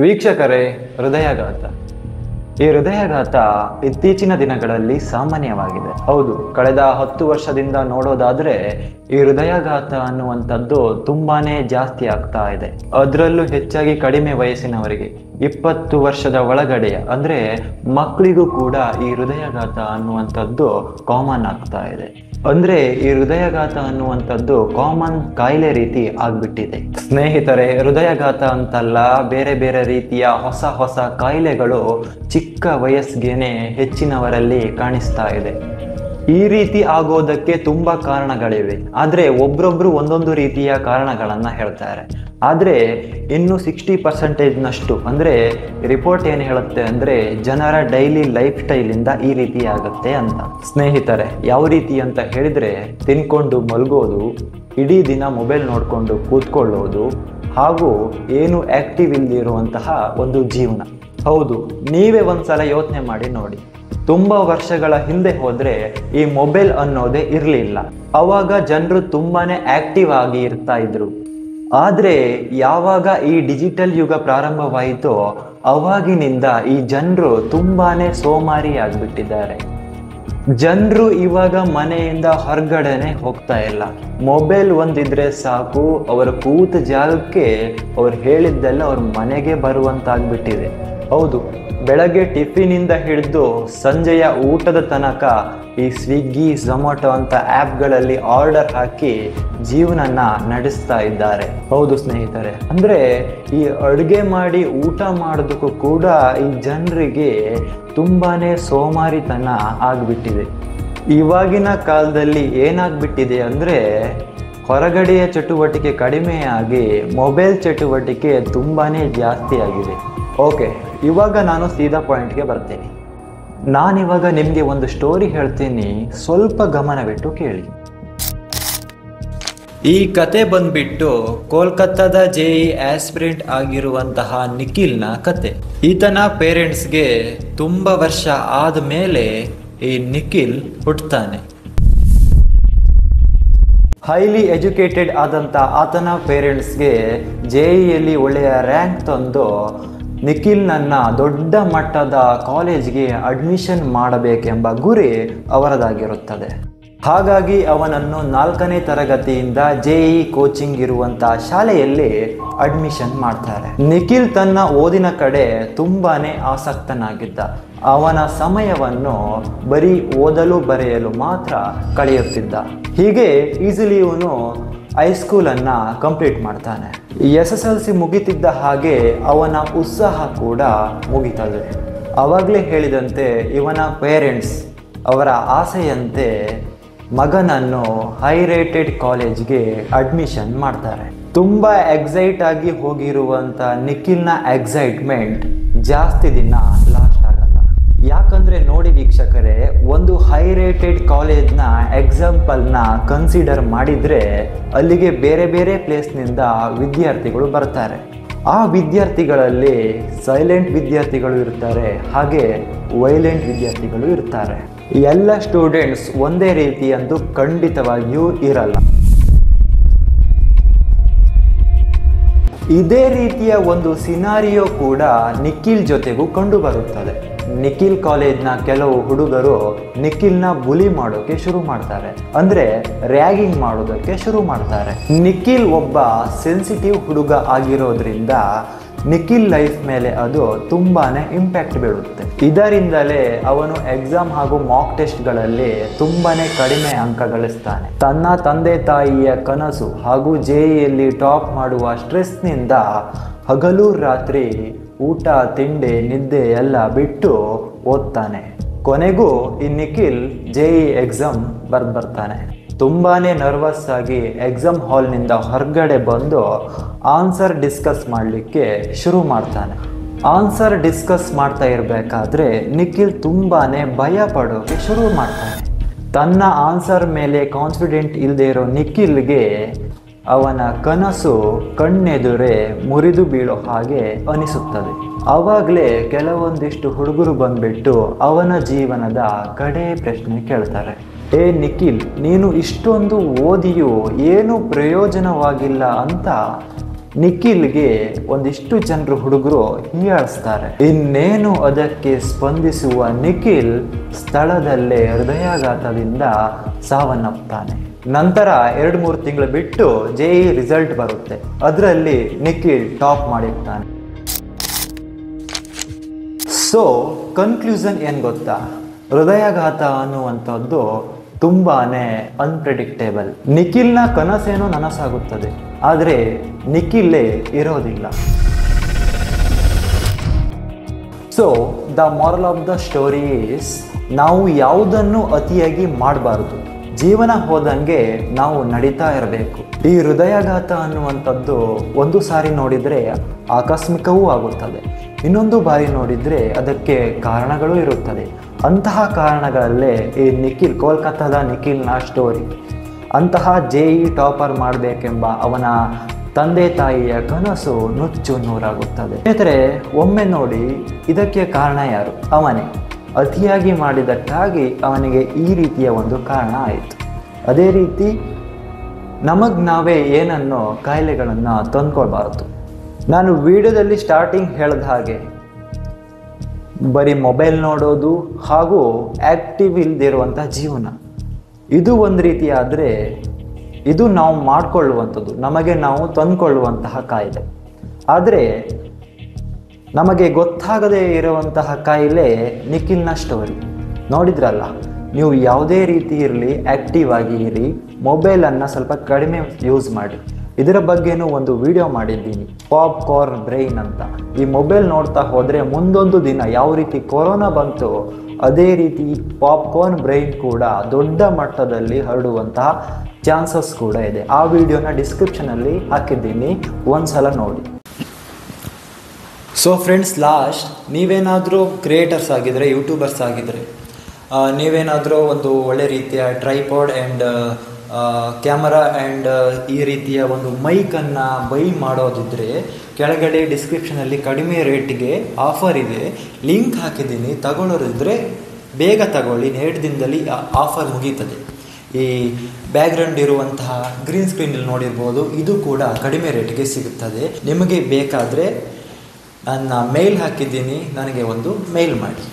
ವೀಕ್ಷಕರೇ, ಹೃದಯಾಘಾತ. ಈ ಹೃದಯಾಘಾತ ಇತ್ತೀಚಿನ ದಿನಗಳಲ್ಲಿ ಸಾಮಾನ್ಯವಾಗಿದೆ. ಹೌದು, ಕಳೆದ 10 ವರ್ಷದಿಂದ ನೋಡೋದಾದ್ರೆ ಈ ಹೃದಯಾಘಾತ ಅನ್ನುವಂಥದ್ದು ತುಂಬಾನೇ ಜಾಸ್ತಿ ಆಗ್ತಾ ಇದೆ. ಅದರಲ್ಲೂ ಹೆಚ್ಚಾಗಿ ಕಡಿಮೆ ವಯಸ್ಸಿನವರಿಗೆ, 20 ವರ್ಷದ ಒಳಗಡೆಯ ಅಂದ್ರೆ ಮಕ್ಕಳಿಗೂ ಕೂಡ ಈ ಹೃದಯಾಘಾತ ಅನ್ನುವಂಥದ್ದು ಕಾಮನ್ ಆಗ್ತಾ ಇದೆ. ಅಂದ್ರೆ ಈ ಹೃದಯಾಘಾತ ಅನ್ನುವಂಥದ್ದು ಕಾಮನ್ ಕಾಯಿಲೆ ರೀತಿ ಆಗ್ಬಿಟ್ಟಿದೆ. ಸ್ನೇಹಿತರೆ, ಹೃದಯಾಘಾತ ಅಂತಲ್ಲ, ಬೇರೆ ಬೇರೆ ರೀತಿಯ ಹೊಸ ಹೊಸ ಕಾಯಿಲೆಗಳು ಚಿಕ್ಕ ವಯಸ್ಸಿಗೇನೆ ಹೆಚ್ಚಿನವರಲ್ಲಿ ಕಾಣಿಸ್ತಾ ಇದೆ. ಈ ರೀತಿ ಆಗೋದಕ್ಕೆ ತುಂಬಾ ಕಾರಣಗಳಿವೆ. ಆದ್ರೆ ಒಬ್ರೊಬ್ರು ಒಂದೊಂದು ರೀತಿಯ ಕಾರಣಗಳನ್ನ ಹೇಳ್ತಾರೆ. ಆದ್ರೆ ಇನ್ನು 60% ಅಂದ್ರೆ ರಿಪೋರ್ಟ್ ಏನು ಹೇಳುತ್ತೆ ಅಂದ್ರೆ ಜನರ ಡೈಲಿ ಲೈಫ್ ಸ್ಟೈಲ್ ಇಂದ ಈ ರೀತಿ ಆಗುತ್ತೆ ಅಂತ. ಸ್ನೇಹಿತರೆ, ಯಾವ ರೀತಿ ಅಂತ ಹೇಳಿದ್ರೆ, ತಿನ್ಕೊಂಡು ಮಲಗೋದು, ಇಡೀ ದಿನ ಮೊಬೈಲ್ ನೋಡ್ಕೊಂಡು ಕೂತ್ಕೊಳ್ಳೋದು, ಹಾಗೂ ಏನು ಆಕ್ಟಿವ್ ಇಲ್ದಿರುವಂತಹ ಒಂದು ಜೀವನ. ಹೌದು, ನೀವೇ ಒಂದ್ಸಲ ಯೋಚನೆ ಮಾಡಿ ನೋಡಿ. ತುಂಬಾ ವರ್ಷಗಳ ಹಿಂದೆ ಹೋದ್ರೆ ಈ ಮೊಬೈಲ್ ಅನ್ನೋದೇ ಇರಲಿಲ್ಲ. ಅವಾಗ ಜನರು ತುಂಬಾನೇ ಆಕ್ಟಿವ್ ಆಗಿ ಇರ್ತಾ ಇದ್ರು. ಆದ್ರೆ ಯಾವಾಗ ಈ ಡಿಜಿಟಲ್ ಯುಗ ಪ್ರಾರಂಭವಾಯಿತೋ ಅವಾಗಿನಿಂದ ಈ ಜನರು ತುಂಬಾನೇ ಸೋಮಾರಿ ಆಗ್ಬಿಟ್ಟಿದ್ದಾರೆ. ಜನರು ಇವಾಗ ಮನೆಯಿಂದ ಹೊರಗಡೆನೆ ಹೋಗ್ತಾ ಇಲ್ಲ. ಮೊಬೈಲ್ ಒಂದಿದ್ರೆ ಸಾಕು, ಅವರ ಕೂತ ಜಾಗಕ್ಕೆ ಅವ್ರು ಹೇಳಿದ್ದೆಲ್ಲ ಅವ್ರ ಮನೆಗೆ ಬರುವಂತಾಗ್ಬಿಟ್ಟಿದೆ. ಹೌದು, ಬೆಳಗ್ಗೆ ಟಿಫಿನಿಂದ ಹಿಡಿದು ಸಂಜೆಯ ಊಟದ ತನಕ ಈ ಸ್ವಿಗ್ಗಿ, ಝೊಮ್ಯಾಟೊ ಅಂತ ಆ್ಯಪ್ಗಳಲ್ಲಿ ಆರ್ಡರ್ ಹಾಕಿ ಜೀವನನ ನಡೆಸ್ತಾ ಇದ್ದಾರೆ. ಹೌದು ಸ್ನೇಹಿತರೆ, ಅಂದ್ರೆ ಈ ಅಡುಗೆ ಮಾಡಿ ಊಟ ಮಾಡೋದಕ್ಕೂ ಕೂಡ ಈ ಜನರಿಗೆ ತುಂಬಾನೇ ಸೋಮಾರಿತನ ಆಗ್ಬಿಟ್ಟಿದೆ. ಇವಾಗಿನ ಕಾಲದಲ್ಲಿ ಏನಾಗ್ಬಿಟ್ಟಿದೆ ಅಂದ್ರೆ ಹೊರಗಡೆಯ ಚಟುವಟಿಕೆ ಕಡಿಮೆಯಾಗಿ ಮೊಬೈಲ್ ಚಟುವಟಿಕೆ ತುಂಬಾನೇ ಜಾಸ್ತಿ ಆಗಿದೆ. ಓಕೆ, ಇವಾಗ ನಾನು ಸೀದಾ ಪಾಯಿಂಟ್ಗೆ ಬರ್ತೀನಿ. ನಾನಿವಾಗ ನಿಮಗೆ ಒಂದು ಸ್ಟೋರಿ ಹೇಳ್ತೀನಿ, ಸ್ವಲ್ಪ ಗಮನವಿಟ್ಟು ಕೇಳಿ. ಈ ಕತೆ ಬಂದ್ಬಿಟ್ಟು ಕೋಲ್ಕತ್ತಾದ JEE ಆಸ್ಪಿರೆಂಟ್ ಆಗಿರುವಂತಹ ನಿಖಿಲ್ನ ಕತೆ. ಈತನ ಪೇರೆಂಟ್ಸ್ಗೆ ತುಂಬ ವರ್ಷ ಆದಮೇಲೆ ಈ ನಿಖಿಲ್ ಹುಟ್ಟುತ್ತಾನೆ. ಹೈಲಿ ಎಜುಕೇಟೆಡ್ ಆದಂಥ ಆತನ ಪೇರೆಂಟ್ಸ್ಗೆ JEEಯಲ್ಲಿ ಒಳ್ಳೆಯ ರ್ಯಾಂಕ್ ತಂದು ನಿಖಿಲ್ನನ್ನ ದೊಡ್ಡ ಮಟ್ಟದ ಕಾಲೇಜ್ಗೆ ಅಡ್ಮಿಷನ್ ಮಾಡಬೇಕೆಂಬ ಗುರಿ ಅವರದಾಗಿರುತ್ತದೆ. ಹಾಗಾಗಿ ಅವನನ್ನು 4ನೇ ತರಗತಿಯಿಂದ JEE ಕೋಚಿಂಗ್ ಇರುವಂಥ ಶಾಲೆಯಲ್ಲಿ ಅಡ್ಮಿಷನ್ ಮಾಡ್ತಾರೆ. ನಿಖಿಲ್ ತನ್ನ ಓದಿನ ಕಡೆ ತುಂಬಾನೇ ಆಸಕ್ತನಾಗಿದ್ದ. ಅವನ ಸಮಯವನ್ನು ಬರೀ ಓದಲು ಬರೆಯಲು ಮಾತ್ರ ಕಳೆಯುತ್ತಿದ್ದ. ಹೀಗೆ ಈಸಿಲಿ ಇವನು ಹೈಸ್ಕೂಲನ್ನು ಕಂಪ್ಲೀಟ್ ಮಾಡ್ತಾನೆ. SSLC ಮುಗಿತಿದ್ದ ಹಾಗೆ ಅವನ ಉತ್ಸಾಹ ಕೂಡ ಮುಗಿತದೆ. ಆವಾಗಲೇ ಹೇಳಿದಂತೆ ಇವನ ಪೇರೆಂಟ್ಸ್ ಅವರ ಆಸೆಯಂತೆ ಮಗನನ್ನು ಹೈ ರೇಟೆಡ್ ಕಾಲೇಜ್ಗೆ ಅಡ್ಮಿಷನ್ ಮಾಡ್ತಾರೆ. ತುಂಬ ಎಕ್ಸೈಟ್ ಆಗಿ ಹೋಗಿರುವಂಥ ನಿಖಿಲ್ನ ಎಕ್ಸೈಟ್ಮೆಂಟ್ ಜಾಸ್ತಿ ದಿನ ಲಾಸ್ಟ್ ಆಗಲ್ಲ. ಯಾಕಂದ್ರೆ ನೋಡಿ ವೀಕ್ಷಕರೇ, ಒಂದು ಹೈ ರೇಟೆಡ್ ಕಾಲೇಜ್ನ ಎಕ್ಸಾಂಪಲ್ನ ಕನ್ಸಿಡರ್ ಮಾಡಿದ್ರೆ ಅಲ್ಲಿಗೆ ಬೇರೆ ಬೇರೆ ಪ್ಲೇಸ್ನಿಂದ ವಿದ್ಯಾರ್ಥಿಗಳು ಬರ್ತಾರೆ. ಆ ವಿದ್ಯಾರ್ಥಿಗಳಲ್ಲಿ ಸೈಲೆಂಟ್ ವಿದ್ಯಾರ್ಥಿಗಳು ಇರ್ತಾರೆ, ಹಾಗೆ ವೈಲೆಂಟ್ ವಿದ್ಯಾರ್ಥಿಗಳು ಇರ್ತಾರೆ. ಎಲ್ಲ ಸ್ಟೂಡೆಂಟ್ಸ್ ಒಂದೇ ರೀತಿ ಎಂದು ಖಂಡಿತವಾಗಿಯೂ ಇರಲ್ಲ. ಇದೇ ರೀತಿಯ ಒಂದು ಸಿನಾರಿಯೋ ಕೂಡ ನಿಖಿಲ್ ಜೊತೆಗೂ ಕಂಡು ಬರುತ್ತದೆ. ನಿಖಿಲ್ ಕಾಲೇಜ್ನ ಕೆಲವು ಹುಡುಗರು ನಿಖಿಲ್ನ ಬುಲಿ ಮಾಡೋಕೆ ಶುರು ಮಾಡ್ತಾರೆ, ಅಂದ್ರೆ ರ್ಯಾಗಿಂಗ್ ಮಾಡೋದಕ್ಕೆ ಶುರು ಮಾಡ್ತಾರೆ. ನಿಖಿಲ್ ಒಬ್ಬ ಸೆನ್ಸಿಟಿವ್ ಹುಡುಗ ಆಗಿರೋದ್ರಿಂದ ನಿಖಿಲ್ ಲೈಫ್ ಮೇಲೆ ಅದು ತುಂಬಾನೇ ಇಂಪ್ಯಾಕ್ಟ್ ಬೀಳುತ್ತೆ. ಇದರಿಂದಲೇ ಅವನು ಎಕ್ಸಾಮ್ ಹಾಗೂ ಮಾಕ್ ಟೆಸ್ಟ್ಗಳಲ್ಲಿ ತುಂಬಾನೇ ಕಡಿಮೆ ಅಂಕ ಗಳಿಸ್ತಾನೆ. ತನ್ನ ತಂದೆ ತಾಯಿಯ ಕನಸು ಹಾಗೂ JEEಯಲ್ಲಿ ಟಾಪ್ ಮಾಡುವ ಸ್ಟ್ರೆಸ್ನಿಂದ ಹಗಲು ರಾತ್ರಿ ಊಟ, ತಿಂಡಿ, ನಿದ್ದೆ ಎಲ್ಲ ಬಿಟ್ಟು ಓದ್ತಾನೆ. ಕೊನೆಗೂ ಈ ನಿಖಿಲ್ JEE ಎಕ್ಸಾಮ್ ಬರ್ತಾನೆ. ತುಂಬಾನೇ ನರ್ವಸ್ ಆಗಿ ಎಕ್ಸಾಮ್ ಹಾಲ್ನಿಂದ ಹೊರಗಡೆ ಬಂದು ಆನ್ಸರ್ ಡಿಸ್ಕಸ್ ಮಾಡಲಿಕ್ಕೆ ಶುರು ಮಾಡ್ತಾನೆ. ಆನ್ಸರ್ ಡಿಸ್ಕಸ್ ಮಾಡ್ತಾ ಇರಬೇಕಾದ್ರೆ ನಿಖಿಲ್ ತುಂಬಾನೇ ಭಯ ಪಡೋಕೆ ಶುರು ಮಾಡ್ತಾನೆ. ತನ್ನ ಆನ್ಸರ್ ಮೇಲೆ ಕಾನ್ಫಿಡೆಂಟ್ ಇಲ್ಲದೆ ಇರೋ ನಿಖಿಲ್ಗೆ ಅವನ ಕನಸು ಕಣ್ಣೆದುರೇ ಮುರಿದು ಬೀಳೋ ಹಾಗೆ ಅನಿಸುತ್ತದೆ. ಆವಾಗಲೇ ಕೆಲವೊಂದಿಷ್ಟು ಹುಡುಗರು ಬಂದ್ಬಿಟ್ಟು ಅವನ ಜೀವನದ ಕಡೆ ಪ್ರಶ್ನೆ ಕೇಳ್ತಾರೆ. ಏ ನಿಖಿಲ್, ನೀನು ಇಷ್ಟೊಂದು ಓದಿಯೂ ಏನೂ ಪ್ರಯೋಜನವಾಗಿಲ್ಲ ಅಂತ ನಿಖಿಲ್ಗೆ ಒಂದಿಷ್ಟು ಜನರು ಹುಡುಗರು ಹೀಯಾಳಿಸ್ತಾರೆ. ಇನ್ನೇನು ಅದಕ್ಕೆ ಸ್ಪಂದಿಸುವ ನಿಖಿಲ್ ಸ್ಥಳದಲ್ಲೇ ಹೃದಯಾಘಾತದಿಂದ ಸಾವನ್ನಪ್ತಾನೆ. ನಂತರ 2-3 ತಿಂಗಳು ಬಿಟ್ಟು JEE ರಿಸಲ್ಟ್ ಬರುತ್ತೆ. ಅದರಲ್ಲಿ ನಿಖಿಲ್ ಟಾಪ್ ಮಾಡಿರ್ತಾನೆ. ಸೊ ಕನ್ಕ್ಲೂಷನ್ ಏನು ಗೊತ್ತಾ, ಹೃದಯಾಘಾತ ಅನ್ನುವಂಥದ್ದು ತುಂಬಾನೇ ಅನ್ಪ್ರೆಡಿಕ್ಟೇಬಲ್. ನಿಖಿಲ್ನ ಕನಸೇನೋ ನನಸಾಗುತ್ತದೆ, ಆದರೆ ನಿಖಿಲ್ಲೇ ಇರೋದಿಲ್ಲ. So the moral of the story is, ನಾವು ಯಾವುದನ್ನು ಅತಿಯಾಗಿ ಮಾಡಬಾರ್ದು. ಜೀವನ ಹೋದಂಗೆ ನಾವು ನಡೀತಾ ಇರಬೇಕು. ಈ ಹೃದಯಾಘಾತ ಅನ್ನುವಂಥದ್ದು ಒಂದು ಸಾರಿ ನೋಡಿದರೆ ಆಕಸ್ಮಿಕವೂ ಆಗುತ್ತದೆ, ಇನ್ನೊಂದು ಬಾರಿ ನೋಡಿದರೆ ಅದಕ್ಕೆ ಕಾರಣಗಳು ಇರುತ್ತದೆ. ಅಂತಹ ಕಾರಣಗಳಲ್ಲೇ ಈ ನಿಖಿಲ್, ಕೋಲ್ಕತ್ತಾದ ನಿಖಿಲ್ನ ಸ್ಟೋರಿ. ಅಂತಹ JEE ಟಾಪರ್ ಮಾಡಬೇಕೆಂಬ ಅವನ ತಂದೆ ತಾಯಿಯ ಕನಸು ನುಚ್ಚು ನೂರಾಗುತ್ತದೆ. ಸ್ನೇಹಿತರೆ, ಒಮ್ಮೆ ನೋಡಿ, ಇದಕ್ಕೆ ಕಾರಣ ಯಾರು? ಅವನೇ. ಅತಿಯಾಗಿ ಮಾಡಿದ್ದಕ್ಕಾಗಿ ಅವನಿಗೆ ಈ ರೀತಿಯ ಒಂದು ಕಾರಣ ಆಯಿತು. ಅದೇ ರೀತಿ ನಮಗೆ ನಾವೇ ಏನನ್ನೋ ಕಾಯಿಲೆಗಳನ್ನು ತಂದ್ಕೊಳ್ಬಾರ್ದು. ನಾನು ವಿಡಿಯೋದಲ್ಲಿ ಸ್ಟಾರ್ಟಿಂಗ್ ಹೇಳಿದ ಹಾಗೆ ಬರೀ ಮೊಬೈಲ್ ನೋಡೋದು ಹಾಗೂ ಆ್ಯಕ್ಟಿವ್ ಇಲ್ಲದಿರುವಂಥ ಜೀವನ, ಇದು ಒಂದು ರೀತಿ ಆದರೆ ಇದು ನಾವು ಮಾಡಿಕೊಳ್ಳುವಂಥದ್ದು, ನಮಗೆ ನಾವು ತಂದುಕೊಳ್ಳುವಂತಹ ಕಾಯಿಲೆ. ಆದರೆ ನಮಗೆ ಗೊತ್ತಾಗದೇ ಇರುವಂತಹ ಕಾಯಿಲೆ ನಿಖಿಲ್ನ ಸ್ಟೋರಿ. ನೋಡಿದ್ರಲ್ಲ, ನೀವು ಯಾವುದೇ ರೀತಿ ಇರಲಿ ಆ್ಯಕ್ಟಿವ್ ಆಗಿ ಇರಿ, ಮೊಬೈಲನ್ನು ಸ್ವಲ್ಪ ಕಡಿಮೆ ಯೂಸ್ ಮಾಡಿ. ಇದರ ಬಗ್ಗೆನೂ ಒಂದು ವಿಡಿಯೋ ಮಾಡಿದ್ದೀನಿ, ಪಾಪ್ಕಾರ್ನ್ ಬ್ರೈನ್ ಅಂತ. ಈ ಮೊಬೈಲ್ ನೋಡ್ತಾ ಹೋದರೆ ಮುಂದೊಂದು ದಿನ ಯಾವ ರೀತಿ ಕೊರೋನಾ ಬಂತು, ಅದೇ ರೀತಿ ಪಾಪ್ಕಾರ್ನ್ ಬ್ರೈನ್ ಕೂಡ ದೊಡ್ಡ ಮಟ್ಟದಲ್ಲಿ ಹರಡುವಂತಹ ಚಾನ್ಸಸ್ ಕೂಡ ಇದೆ. ಆ ವಿಡಿಯೋನ ಡಿಸ್ಕ್ರಿಪ್ಷನಲ್ಲಿ ಹಾಕಿದ್ದೀನಿ, ಒಂದ್ಸಲ ನೋಡಿ. ಸೊ ಫ್ರೆಂಡ್ಸ್, ಲಾಸ್ಟ್, ನೀವೇನಾದರೂ ಕ್ರಿಯೇಟರ್ಸ್ ಆಗಿದ್ದರೆ, ಯೂಟ್ಯೂಬರ್ಸ್ ಆಗಿದ್ದರೆ, ನೀವೇನಾದರೂ ಒಂದು ಒಳ್ಳೆ ರೀತಿಯ ಟ್ರೈಪಾಡ್ ಆ್ಯಂಡ್ ಕ್ಯಾಮರಾ ಆ್ಯಂಡ್ ಈ ರೀತಿಯ ಒಂದು ಮೈಕನ್ನು ಬೈ ಮಾಡೋದಿದ್ದರೆ, ಕೆಳಗಡೆ ಡಿಸ್ಕ್ರಿಪ್ಷನಲ್ಲಿ ಕಡಿಮೆ ರೇಟಿಗೆ ಆಫರ್ ಇದೆ, ಲಿಂಕ್ ಹಾಕಿದ್ದೀನಿ. ತಗೊಳ್ಳೋರಿದ್ದರೆ ಬೇಗ ತಗೊಳ್ಳಿ, 2 ದಿನದಲ್ಲಿ ಆಫರ್ ಮುಗೀತದೆ. ಈ ಬ್ಯಾಕ್ಗ್ರೌಂಡ್ ಇರುವಂತಹ ಗ್ರೀನ್ ಸ್ಕ್ರೀನಲ್ಲಿ ನೋಡಿರ್ಬೋದು, ಇದು ಕೂಡ ಕಡಿಮೆ ರೇಟಿಗೆ ಸಿಗುತ್ತದೆ. ನಿಮಗೆ ಬೇಕಾದರೆ ನನ್ನ ಮೇಲ್ ಹಾಕಿದ್ದೀನಿ, ನನಗೆ ಒಂದು ಮೇಲ್ ಮಾಡಿ.